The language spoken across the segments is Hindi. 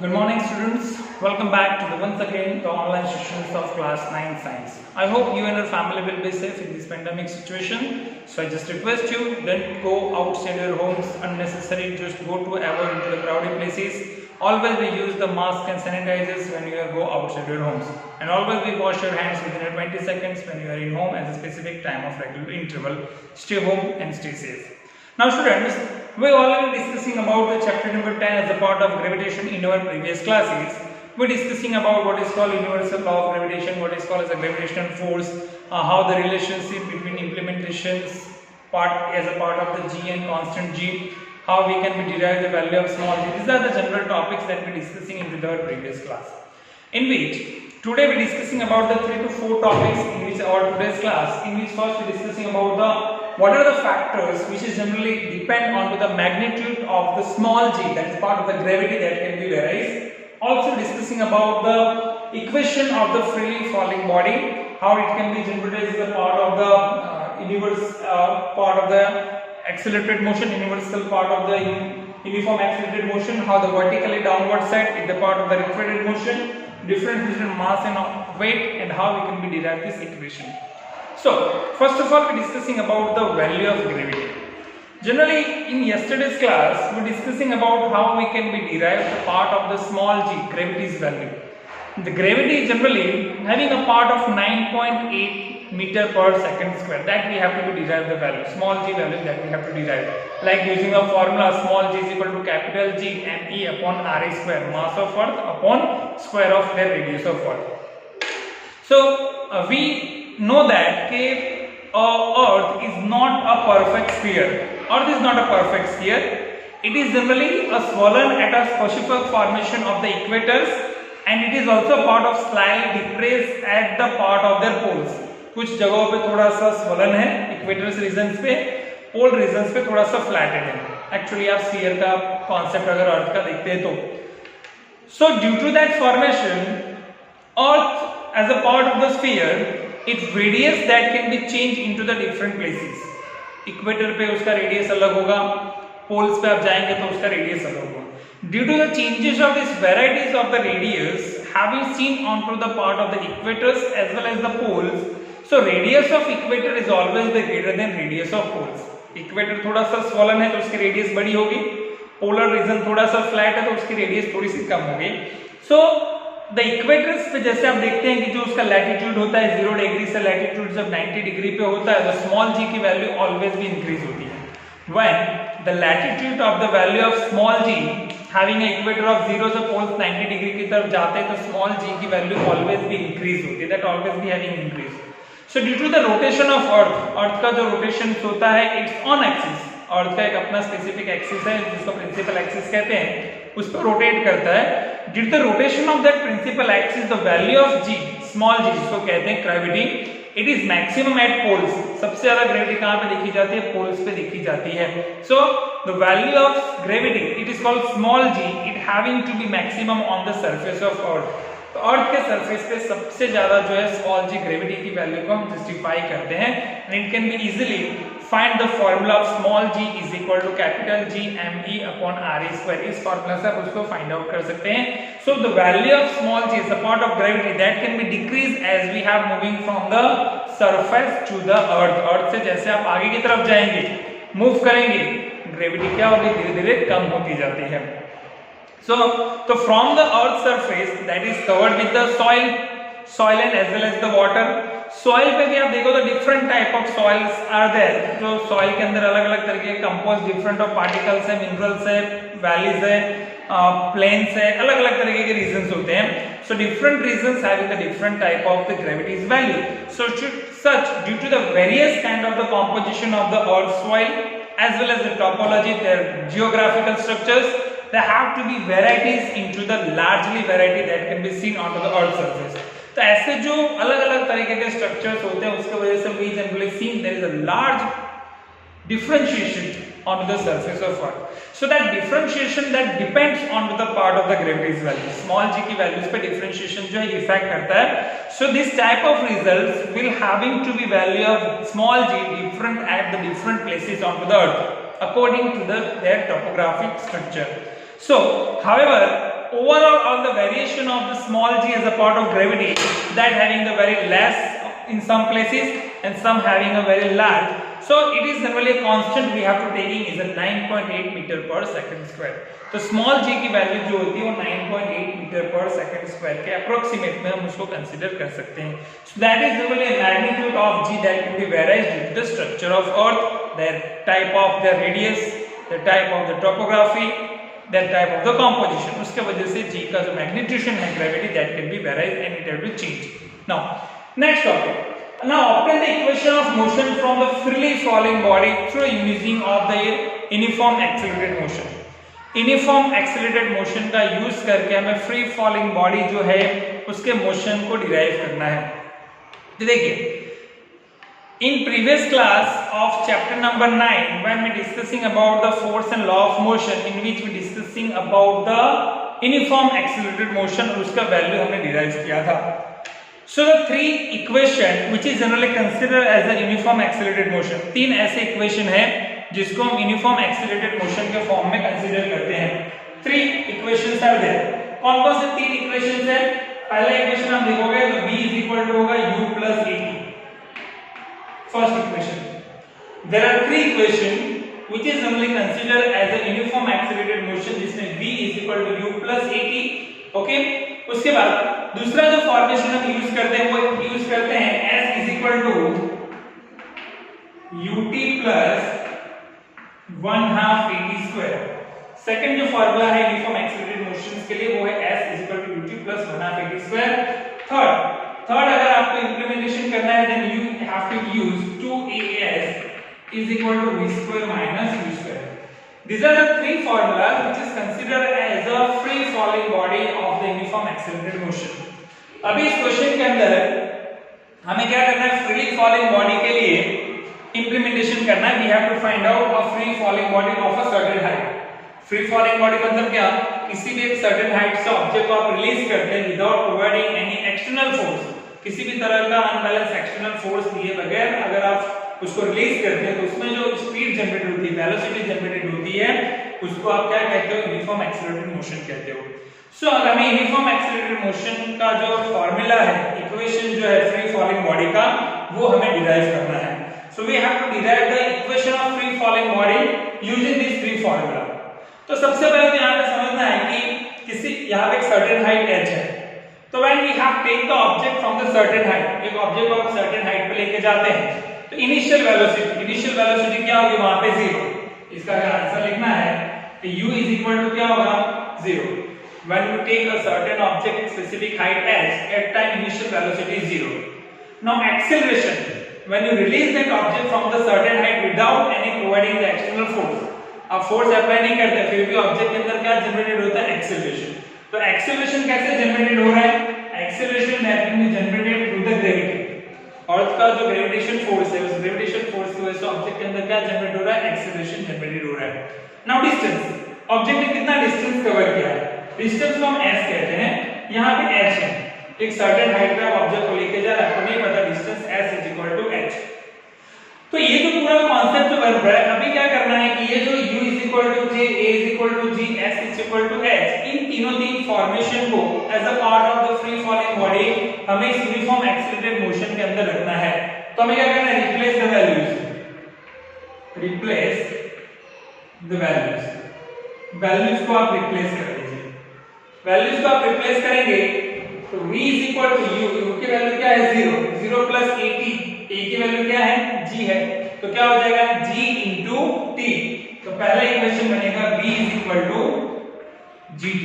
Good morning students, welcome back to once again the online sessions of class 9 science. I hope you and your family will be safe in this pandemic situation. So I just request you, don't go outside your homes unnecessary, just go to avoid into the crowded places. Always we use the mask and sanitizers when you go outside your homes. And always we wash your hands within 20 seconds when you are in home at a specific time of regular interval. Stay home and stay safe. Now students, we are already discussing about the chapter number 10 as a part of gravitation in our previous classes. We are discussing about what is called universal law of gravitation, what is called as a gravitational force, how the relationship between implementations as a part of the g and constant g, how we can derive the value of small g. These are the general topics that we are discussing in our previous class. In which today we are discussing about the 3 to 4 topics in which our today's class, in which first we are discussing about the what are the factors which is generally depend on to the magnitude of the small g, that is part of the gravity that can be varies. Also discussing about the equation of the freely falling body, how it can be generated as a part of the part of the accelerated motion, universal part of the uniform accelerated motion, how the vertically downward side is the part of the refracted motion, difference between mass and weight, and how we can be derive this equation. So, first of all, we are discussing about the value of gravity. Generally, in yesterday's class, we are discussing about how we can be derived the part of the small g, gravity's value. The gravity is generally having a part of 9.8 meter per second square. That we have to be derived the value, small g value that we have to derive. Like using a formula, small g is equal to capital G me upon Ra square, mass of earth upon square of the radius of earth. So, we know that Earth is not a perfect sphere. Earth is not a perfect sphere. It is generally a swollen at a specific formation of the equators, and it is also part of slightly depressed at the part of their poles. कुछ जगहों पे थोड़ा सा swollen है, equators regions पे, pole regions पे थोड़ा सा flattened है. Actually आप sphere का concept अगर Earth का देखते हैं तो, so due to that formation, Earth as a part of the sphere, its radius that can be changed into the different places. Equator पे उसका रेडियस अलग होगा, पोल्स पे आप जाएंगे तो उसका रेडियस अलग होगा. Due to the changes of these varieties of the radius having seen onto the part of the equators as well as the poles, so radius of equator is always the greater than radius of poles. Equator थोड़ा सा swollen है तो उसकी रेडियस बड़ी होगी, पोलर रीजन थोड़ा सा फ्लैट है तो उसकी रेडियस थोड़ी सी कम होगी. So द इक्वेटर्स पे जैसे आप देखते हैं कि जो उसका लैटिट्यूड होता है 0 डिग्री से लैटिट्यूड जब 90 डिग्री पे होता है तो स्मॉल जी की वैल्यू ऑलवेज भी इंक्रीज होती है. When the latitude of the value of small g having a equator of 0 से पोल्स 90 डिग्री की तरफ जाते हैं तो स्मॉल जी की वैल्यू ऑलवेज भी इंक्रीज होती है, दैट ऑलवेज भी having increase. So due to the rotation of earth का जो रोटेशन होता है इट्स ऑन एक्सिस. अर्थ का एक अपना स्पेसिफिक एक्सिस है जिसको प्रिंसिपल एक्सिस कहते हैं, उस पर रोटेट करता है. Due to the rotation of that principal axis the value of G, small G जिसको कहते हैं gravity, it is maximum at poles. सबसे ज्यादा ग्रेविटी कहां पे देखी जाती है? पोल्स पे देखी जाती है. So the value of gravity it is called small g, it having to be maximum on the surface of earth. तो अर्थ के सरफेस पे सबसे ज्यादा जो है स्मॉल जी ग्रेविटी की वैल्यू को हम जस्टिफाई करते हैं. And it can be easily find the formula of small g is equal to capital G me upon Ra square. इस फॉर्मूला से आप उसको फाइंड आउट कर सकते हैं. So the value of small g is a part of gravity that can be decreased as we have moving from the surface to the earth. अर्थ से जैसे आप आगे की तरफ जाएंगे, मूव करेंगे, ग्रेविटी क्या होगी? धीरे धीरे कम होती जाती है. So from the earth surface that is covered with the soil and as well as the water. Soil पे भी आप देखो तो different type of soils are there. जो सॉइल के अंदर अलग अलग तरह के कंपोस्ट डिफरेंट ऑफ पार्टिकल्स है, मिनरल्स है, वैलीज है, प्लेन्स है, अलग अलग तरीके के रीजंस होते हैं. So different regions having the different type of the gravities value. So such due to the various kind of the composition of the earth soil as well as the topology, their geographical structures, there have to be varieties into the largely variety that can be seen onto the earth surface. तो ऐसे जो अलग अलग तरीके के स्ट्रक्चर्स होते हैं उसके वजह से we generally seen there is a large differentiation on the surface of earth. So that differentiation that depends on the part of the gravity's value. Small g की values पे differentiation जो है इफेक्ट करता है. So this type of results will having to be value of small g different at the different places onto the earth according to their topographic structure. So however overall all the variation of the small g as a part of gravity, that having the very less in some places and some having a very large. So it is generally a constant we have to taking is a 9.8 meter per second square. तो small g की वैल्यू जो होती है वो 9.8 मीटर पर सेकंड स्क्वायर के अप्रोक्सीमेट में हम उसको कंसीडर कर सकते हैं. So that is generally a magnitude of g that can be varies due to the structure of earth, the type of the radius, the type of the topography, that type of the composition. उसके वजह से g का जो मैग्नीट्यूशन है gravity that can be varies and it will be changed. Now next topic. Now obtain the equation of motion from the freely falling body through using of the uniform accelerated motion. Uniform accelerated motion का यूज करके हमें फ्री फॉलिंग बॉडी जो है उसके मोशन को डिराइव करना है. तो देखिए, in previous class of chapter number 9 when we discussing about the force and law of motion in which we discussing about the uniform accelerated motion, उसका वैल्यू हमने डिराइव किया था. So the three equation which is generally considered as a uniform accelerated motion, तीन ऐसे इक्वेशन है जिसको हम यूनिफॉर्म एक्सेलरेटेड मोशन के फॉर्म में कंसीडर करते हैं. Three equations are there. कौन कौन से तीन इक्वेशंस है? पहला इक्वेशन आप देखोगे तो v इज इक्वल टू होगा u plus at. First equation. There are three equation which is only considered as a uniform accelerated motion जिसमें v is equal to u plus at. Okay, उसके बाद दूसरा जो फॉर्मेशन हम यूज करते हैं वो यूज करते हैं s is equal to ut plus 1/2 at square. Second जो फार्मूला है यूनिफॉर्म एक्सेलरेटेड मोशंस के लिए वो है s is equal to ut plus 1/2 at square. Third अगर आपको इंप्लीमेंटेशन करना है then you have to use 2as is equal to v square minus u square. These are the three formulas which is considered as a free falling body of the uniform accelerated motion. अभी इस क्वेश्चन के अंदर हमें क्या करना है? फ्री फॉलिंग बॉडी के लिए इंप्लीमेंटेशन करना है. We have to find out a free falling body of a certain height. Free falling body मतलब क्या? किसी भी एक सर्टेन हाइट से ऑब्जेक्ट को आप रिलीज करते हैं without providing any external force. किसी भी तरह का अनबैलेंस एक्सटर्नल फोर्स दिए बगैर अगर आप उसको रिलीज करते हैं तो उसमें जो स्पीड जनरेट होती है, वेलोसिटी जनरेट होती है, उसको आप क्या कहते हो? यूनिफॉर्म एक्सेलरेटेड मोशन कहते हो. सो अगर हमें यूनिफॉर्म एक्सेलरेटेड मोशन का जो फार्मूला है, इक्वेशन जो है फ्री फॉलिंग बॉडी का, वो हमें डिराइव करना है. So we have to derive the equation of free falling body using this three formula. तो सबसे पहले तो यहाँ पे समझना है कि किसी यहाँ पे एक सर्टेन हाइट h है. तो when we have take the object from the certain height, एक ऑब्जेक्ट को आप सर्टेन हाइट पे लेके जाते हैं तो इनिशियल वेलोसिटी क्या होगी? वहां पे 0. इसका अगर आंसर लिखना है तो u इज इक्वल टू क्या होगा? 0. When you take a certain object specific height h, at time initial velocity is 0. Now acceleration, when you release that object from the certain height without any providing the external force, आप फोर्स अप्लाई नहीं करते फिर भी ऑब्जेक्ट के अंदर क्या जनरेटेड होता है? एक्सेलरेशन. तो एक्सेलरेशन कैसे जनरेटेड हो रहा है? Acceleration that can be generated through the gravity. Earth का जो ग्रेविटेशन फोर्स है, उस ग्रेविटेशन फोर्स की वजह से ऑब्जेक्ट के अंदर क्या जनरेट हो रहा है? एक्सेलरेशन जनरेट हो रहा है. नाउ डिस्टेंस, ऑब्जेक्ट ने कितना डिस्टेंस कवर किया है? डिस्टेंस को हम s कहते हैं. यहाँ पे h है, एक सर्टेन हाइट पे आप ऑब्जेक्ट को लेके जा रहे हैं, आपको नहीं पता distance s is equal to h. तो ये जो पूरा कॉन्सेप्ट जो बन रहा है, अभी क्या करना है कि ये जो u is equal to j, a is equal to g, s is equal to h, इन तीन फॉर्मेशन को as a part of the free falling body हमें इस यूनिफॉर्म एक्सेलरेटेड मोशन के अंदर रखना है. तो हमें क्या करना है? रिप्लेस द वैल्यूज को आप रिप्लेस कर दीजिए. वैल्यूज को आप रिप्लेस करेंगे तो v is equal to u की वैल्यू क्या है? 0 प्लस at, a की वैल्यू क्या है? g है. तो क्या हो जाएगा? g into t. तो पहला इक्वेशन बनेगा v is equal to gt.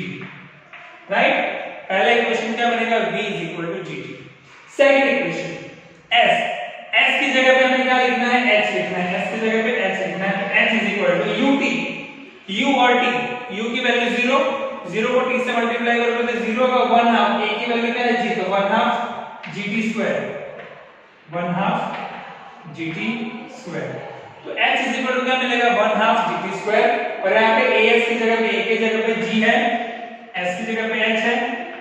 Right? पहला इक्वेशन क्या बनेगा? v is equal to gt. Second equation s की जगह पे हमें क्या लिखना है? h लिखना है. s की जगह पे h लिखना है. तो h is equal to ut. u और t, u की वैल्यू 0 को t से मल्टीप्लाई करोगे तो 0 का 1/2, a की वैल्यू क्या है? g, तो 1/2 gt स्क्वायर, 1/2 gt स्क्वायर. तो h इज इक्वल टू क्या मिलेगा? 1/2 gt स्क्वायर. और यहाँ पे as की जगह पे a की जगह पे g है, s की जगह पे h है,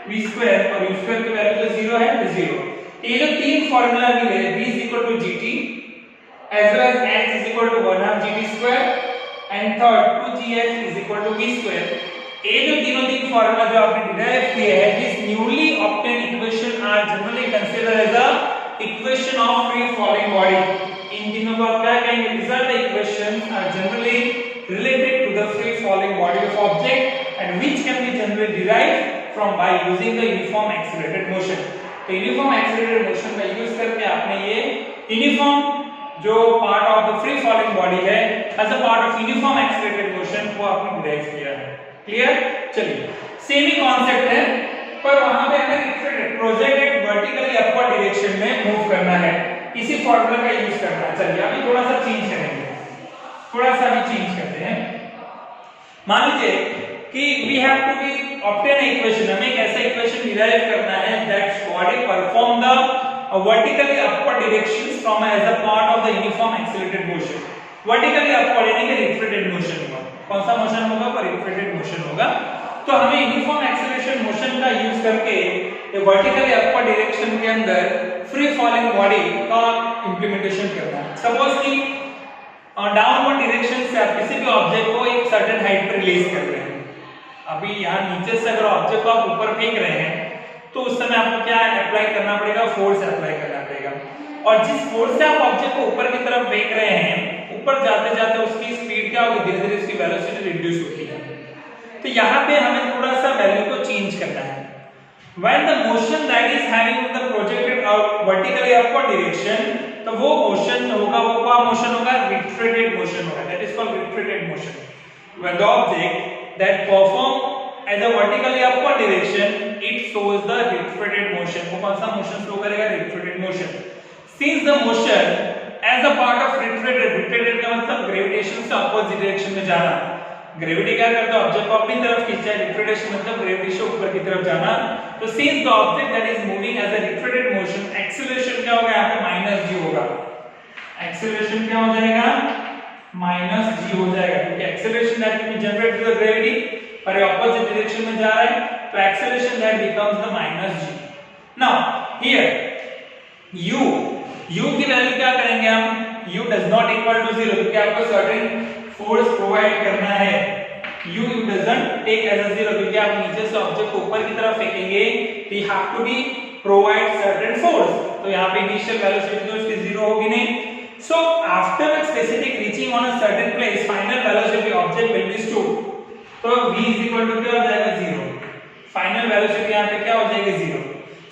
v स्क्वायर और u स्क्वायर की वैल्यू तो 0 है, तो 0. ये जो तीन फार्मूला मिले v is equal to gt as well as h is equal to 1/2 gt square and third 2gh is equal to v square. ये जो तीन फॉर्मूला जो आपने डिराइव किए हैं, this newly obtain equation are generally considered as a equation of free falling body. इन तीनों को आप क्या कहेंगे? These are the equations are generally related to the free falling body of object and which can be generally derived from by using the uniform accelerated motion। तो यूनिफॉर्म एक्सीलरेटेड मोशन का यूज करके आपने ये यूनिफॉर्म जो part of the free falling body है as a part of uniform accelerated motion को आपने डिराइव किया है। क्लियर? चलिए, सेम ही कांसेप्ट है पर वहां पे हमें प्रोजेक्टेड वर्टिकली अपवर्ड डायरेक्शन में मूव करना है, इसी फार्मूला का यूज करना है। चलिए अभी थोड़ा सा चेंज करेंगे, थोड़ा सा भी चेंज करते हैं। मान लीजिए कि we have to be obtain equation, हमें एक ऐसा इक्वेशन डिराइव करना है that body perform the vertically upward directions from as a part of the uniform accelerated motion. Vertically upward यानी कि रिफ्रेक्टेड मोशन होगा। कौन सा मोशन होगा? पर रिफ्रेक्टेड मोशन होगा। तो हमें यूनिफॉर्म एक्सीलरेशन मोशन का यूज करके ये वर्टिकली अपवर्ड डायरेक्शन के अंदर फ्री फॉलिंग बॉडी का इंप्लीमेंटेशन करना है। सपोज कि डाउनवर्ड डायरेक्शन से आप किसी भी ऑब्जेक्ट को एक सर्टेन हाइट पर रिलीज कर रहे हैं। अभी यहाँ नीचे से अगर ऑब्जेक्ट को आप ऊपर फेंक रहे हैं तो उस समय आपको क्या अप्लाई करना पड़ेगा? फोर्स अप्लाई करना पड़ेगा। और जिस फोर्स से आप ऑब्जेक्ट को ऊपर की तरफ फेंक रहे हैं, ऊपर जाते जाते उसकी स्पीड क्या होगी? धीरे धीरे उसकी वेलोसिटी रिड्यूस होती है। तो यहाँ पे हमें थोड़ा सा वैल्यू को चेंज करना है। When the motion that is having the projected out vertically upward direction, तो वो मोशन होगा, वो क्या मोशन होगा? रिफ्रेक्टेड मोशन होगा। That is called refracted motion. When the object that perform as a vertically upward direction, it shows the refracted motion। वो कौन सा मोशन शो करेगा? Refracted motion. Since the motion as a part of refracted का मतलब ग्रेविटेशन से अपोजिट डायरेक्शन में जाना। ग्रेविटी क्या करता है? ऑब्जेक्ट को अपनी तरफ खींचता है। रिफ्रेक्टेशन मतलब ग्रेविटी से ऊपर की तरफ जाना। तो since the object that is moving as a refracted motion, acceleration क्या होगा? यहाँ पे माइनस जी होगा। एक्सीलरेशन क्या हो जाएगा? माइनस जी हो जाएगा, क्योंकि acceleration that will be generated by gravity पर ऑपोजिट डायरेक्शन में जा रहा है, तो acceleration that becomes the minus g. Now here u की वैल्यू क्या करेंगे हम? u does not equal to 0, क्योंकि आपको सर्टेन फोर्स प्रोवाइड करना है। u doesn't take as a 0, क्योंकि आप नीचे से ऑब्जेक्ट को ऊपर की तरफ फेंकेंगे तो you have to be provide certain force. तो यहाँ पे इनिशियल वेलोसिटी तो उसकी 0 होगी नहीं। So after a specific reaching on a certain place, final velocity object will be stood। तो v is equal to क्या हो जाएगा? 0। फाइनल वेलोसिटी यहाँ पे क्या हो जाएगी? 0।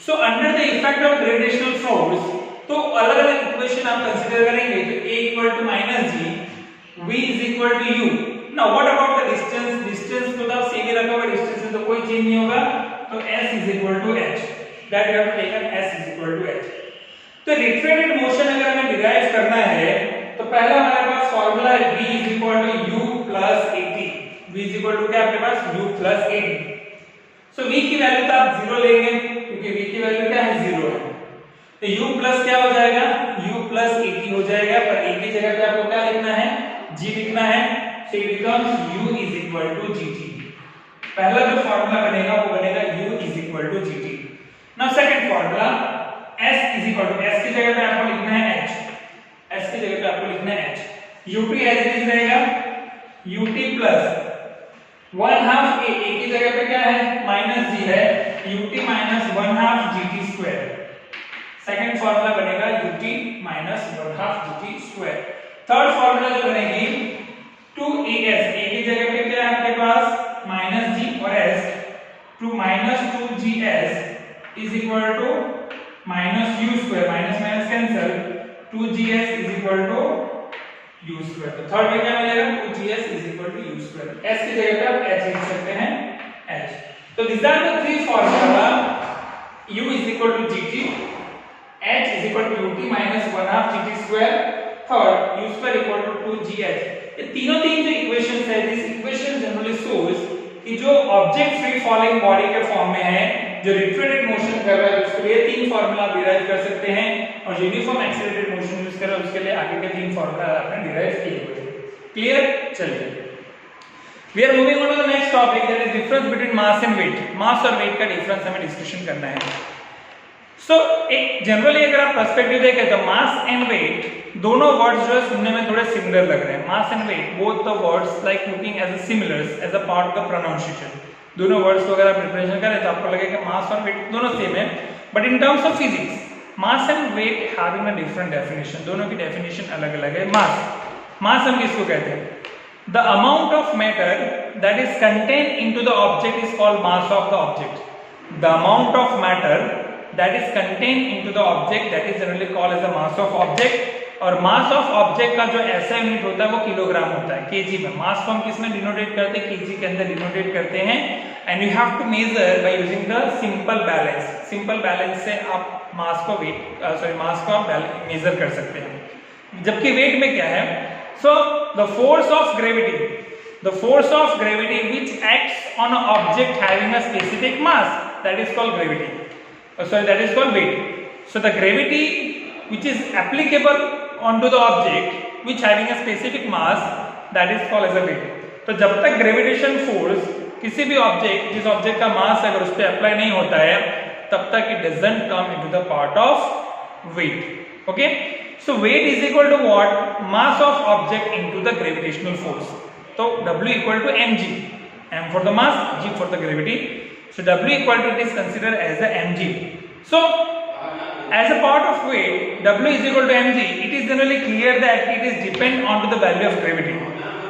So under the effect of gravitational force, तो अलग अलग इक्वेशन आप कंसीडर करेंगे। तो a equal to minus g, v is equal to u। Now what about the distance? Distance तो आप सेम ही रखा होगा, डिस्टेंस में तो कोई चेंज नहीं होगा। तो s is equal to h, that you have taken s is equal to h। तो रिफ्रेक्टेड मोशन अगर हमें डिराइव करना है तो पहला हमारे पास फार्मूला है v is equal to u plus 80। v is equal to क्या आपके पास? u plus 80। सो v की वैल्यू तो आप 0 लेंगे, क्योंकि v की वैल्यू क्या है? 0 है। तो u प्लस क्या हो जाएगा? u प्लस 80 हो जाएगा, पर a की जगह पे आपको क्या लिखना है? g लिखना है। So it becomes u is equal to gt। पहला जो फार्मूला बनेगा वो बनेगा u is equal to gt। Now second formula s is equal to, s की जगह पे आपको लिखना है h, s की जगह पे आपको लिखना है h। ut as it is रहेगा ut प्लस 1/2 a की जगह पे क्या है? माइनस g है, ut minus 1/2 gt square. Second formula बनेगा ut minus 1/2 gt square. Third formula जो बनेगी 2as, a की जगह पे क्या है आपके पास? माइनस g और s, two minus 2gs is equal to minus u square, minus minus cancel, 2gs is equal to u square. तो थर्ड में क्या मिलेगा? 2gs is equal to u square. s की जगह पे आप h लिख सकते हैं, h। तो this are the three formula, u is equal to gt, h is equal to ut minus 1/2 gt square, third u square equal to 2gh। ये तीनों तीन जो इक्वेशंस है, दिस इक्वेशन जनरली शोस कि जो ऑब्जेक्ट फ्री फॉलिंग बॉडी के फॉर्म में है, जो रिफ्रेक्टेड मोशन कर रहा है, उसके लिए तीन फार्मूला डिराइव कर सकते हैं, और यूनिफॉर्म एक्सीलरेटेड मोशन यूज कर रहा है उसके लिए आगे के तीन फार्मूला आपने डिराइव किए हुए हैं। क्लियर? चलिए, we are moving on to the next topic, that is difference between mass and weight. Mass और वेट का डिफरेंस हमें डिस्कशन करना है। सो एक जनरली अगर आप पर्सपेक्टिव देखें तो मास एंड वेट दोनों वर्ड्स जो है सुनने में थोड़े सिमिलर लग रहे हैं, mass and weight, both the words like looking as a similars as a part of the pronunciation. दोनों वर्ड्स को अगर आप प्रिपरेशन करें तो आपको लगेगा मास और वेट दोनों सेम है, but in terms of physics mass and weight having a different definition, दोनों की डेफिनेशन अलग अलग है। मास हम किसको कहते हैं? The amount of matter that is contained into the object is called mass of the object. The amount of matter that is contained into the object that is generally called as the mass of object. और मास ऑफ ऑब्जेक्ट का जो ऐसा यूनिट होता है वो किलोग्राम होता है, केजी में। मास को हम किस में डिनोटेट करते हैं? केजी के अंदर डिनोटेट करते हैं। And you have to measure by using the simple balance. Simple balance से आप मास को आप मेजर कर सकते हैं। जबकि वेट में क्या है? So the force of gravity which acts on a object having a specific mass that is called that is called weight. So the gravity which is applicable onto the object which having a specific mass that is called as a weight. तो जब तक ग्रेविटेशन फोर्स किसी भी ऑब्जेक्ट, जिस ऑब्जेक्ट का मास अगर उस पर अप्लाई नहीं होता है, तब तक it doesn't come into the part of weight. Okay, so weight is equal to what? Mass of object into the gravitational force. तो W equal to mg, m for the mass, g for the gravity. So W equal to it is considered as a mg. So as a part of weight, W is equal to mg. It is generally clear that it is depend on to the value of gravity.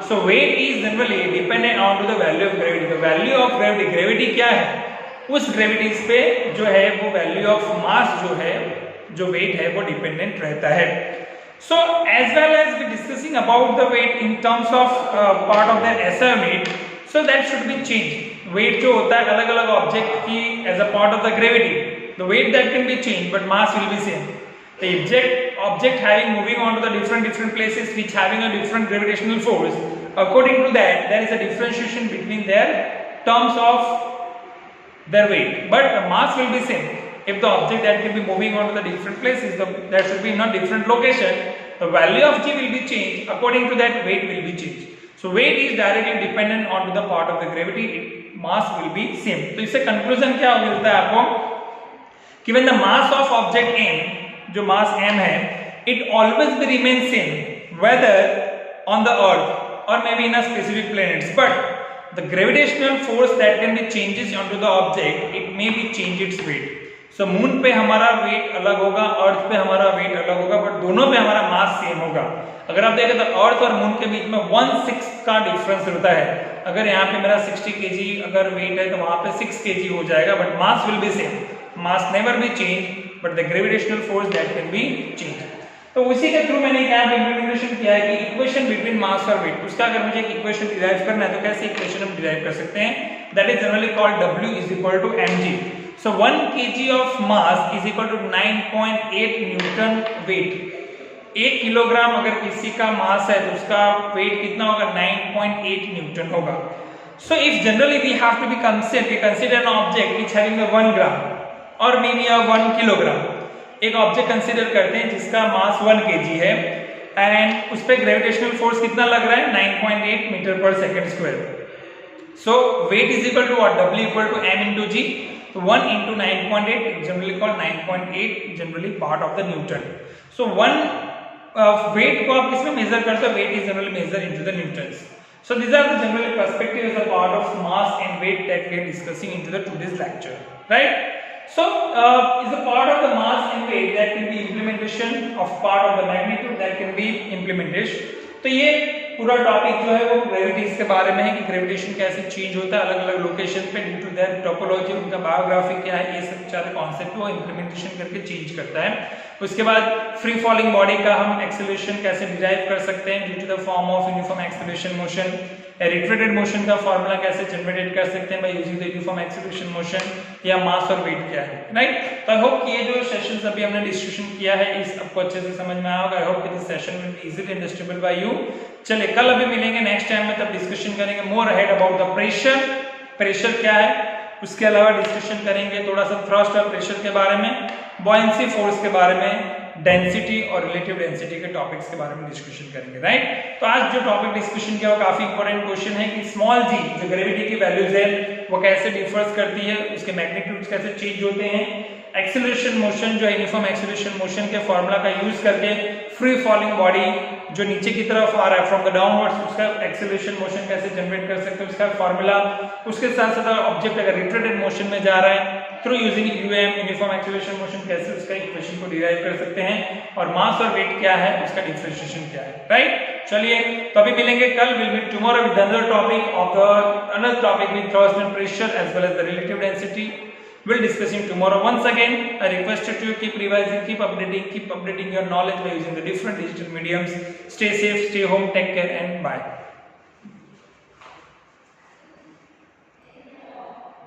So weight is generally dependent on to the value of gravity. The value of gravity, gravity क्या है? उस ग्रेविटीज पे जो है वो वैल्यू ऑफ मास जो है, जो वेट है, वो डिपेंडेंट रहता है। So as well as we discussing about the weight in terms of part of the SI unit, so that should be changed. Weight जो होता है अलग अलग ऑब्जेक्ट की as a part of the gravity, the weight that can be change but mass will be same. The object having moving on to the different places which having a different gravitational force, according to that there is a differentiation between their terms of their weight, but the mass will be same. If the object that can be moving on to the different places, that should be in a different location, the value of g will be changed, according to that weight will be changed. So weight is directly dependent on the part of the gravity, mass will be same. तो इससे कंक्लूजन क्या मिलता है आपको कि when the mass of object m, जो mass m है, it always be remain same whether on the earth or maybe in a specific planets, but the gravitational force that can be changes onto the object, it may be change its weight. So moon पे हमारा वेट अलग होगा, अर्थ पे हमारा वेट अलग होगा, बट दोनों पे हमारा मास सेम होगा। अगर आप देखें तो अर्थ और मून के बीच में 1/6 का डिफरेंस होता है। अगर यहाँ पे मेरा 60 kg अगर वेट है तो वहां पे 6 kg हो जाएगा, but mass will be same. Mass never be change, but the gravitational force that can be change. तो उसी के थ्रू मैंने क्या इंप्लीमेंटेशन किया है कि इक्वेशन बिटवीन मास और वेट, उसका अगर मुझे एक इक्वेशन डिराइव करना है तो कैसे इक्वेशन हम डिराइव कर सकते हैं? That is generally called W is equal to mg. So 1 kg of mass is equal to 9.8 Newton wait. 1 kilogram अगर किसी का मास है तो उसका वेट कितना होगा? 9.8 न्यूटन होगा। So if generally we have to be consider an object which having a 1 gram or maybe a 1 kilogram, एक ऑब्जेक्ट कंसीडर करते हैं जिसका मास 1 kg है एंड उस पर ग्रेविटेशनल फोर्स कितना लग रहा है? 9.8 meter per second square. So weight is equal to what? W equal to m into g. So 1 into 9.8 is generally called 9.8 generally part of the Newton. So one weight को आप किसमें मेजर करते हो? Weight is generally measured into the newtons. So these are the general perspectives as a part of mass and weight that we are discussing into the today's lecture, right? So is a part of the mass and weight that can be implementation of part of the magnitude that can be implemented. तो ये पूरा टॉपिक जो है वो ग्रेविटीज के बारे में है कि ग्रेविटेशन कैसे चेंज होता है अलग अलग लोकेशन पे ड्यू टू देयर टोपोलॉजी, उनका बायोग्राफी क्या है, ये सब सारे कॉन्सेप्ट वो इंप्लीमेंटेशन करके चेंज करता है। उसके बाद फ्री फॉलिंग बॉडी का हम एक्सेलरेशन कैसे डिराइव कर सकते हैं due to the form of uniform acceleration motion. Retarded motion का फॉर्मूला कैसे जनरेट कर सकते हैं by using the uniform acceleration motion, या मास और वेट क्या है, राइट। तो आई होप कि ये जो सेशंस अभी हमने डिस्कशन किया है इस आपको अच्छे से समझ में आया होगा। आई होप कि this session will be easily understandable by you. चलिए कल अभी मिलेंगे नेक्स्ट टाइम में, तब डिस्कशन करेंगे मोर अहेड अबाउट द प्रेशर क्या है, उसके अलावा डिस्कशन करेंगे थोड़ा सा थ्रस्ट और प्रेशर के बारे में, बॉयंसी फोर्स के बारे में, डेंसिटी और रिलेटिव डेंसिटी के टॉपिक्स के बारे में डिस्कशन करेंगे, राइट। तो आज जो टॉपिक डिस्कशन किया वो काफी इंपॉर्टेंट क्वेश्चन है कि स्मॉल जी जो ग्रेविटी की वैल्यूज है वो कैसे डिफर्स करती है, उसके मैग्नीट्यूड्स कैसे चेंज होते हैं, एक्सेलरेशन मोशन जो यूनिफॉर्म एक्सेलरेशन मोशन के फॉर्मूला का यूज करके फ्री फॉलिंग बॉडी जो नीचे की तरफ आ रहा है फ्रॉम द डाउनवर्ड्स, उसका एक्सेलरेशन मोशन कैसे जनरेट कर सकते हैं, उसका फॉर्मूला, उसके साथ साथ ऑब्जेक्ट अगर रिट्रेटेड मोशन में जा रहा है through using UM uniform acceleration motion कैसे उसका इक्वेशन को डिराइव कर सकते हैं, और मास और वेट क्या है, उसका डिफरेंशिएशन क्या है, राइट। चलिए तो अभी मिलेंगे कल, will meet tomorrow with another topic of the another topic with thrust and pressure as well as the relative density. We'll discussing tomorrow. Once again, I request you to keep revising, keep updating your knowledge by using the different digital mediums. Stay safe, stay home, take care, and bye.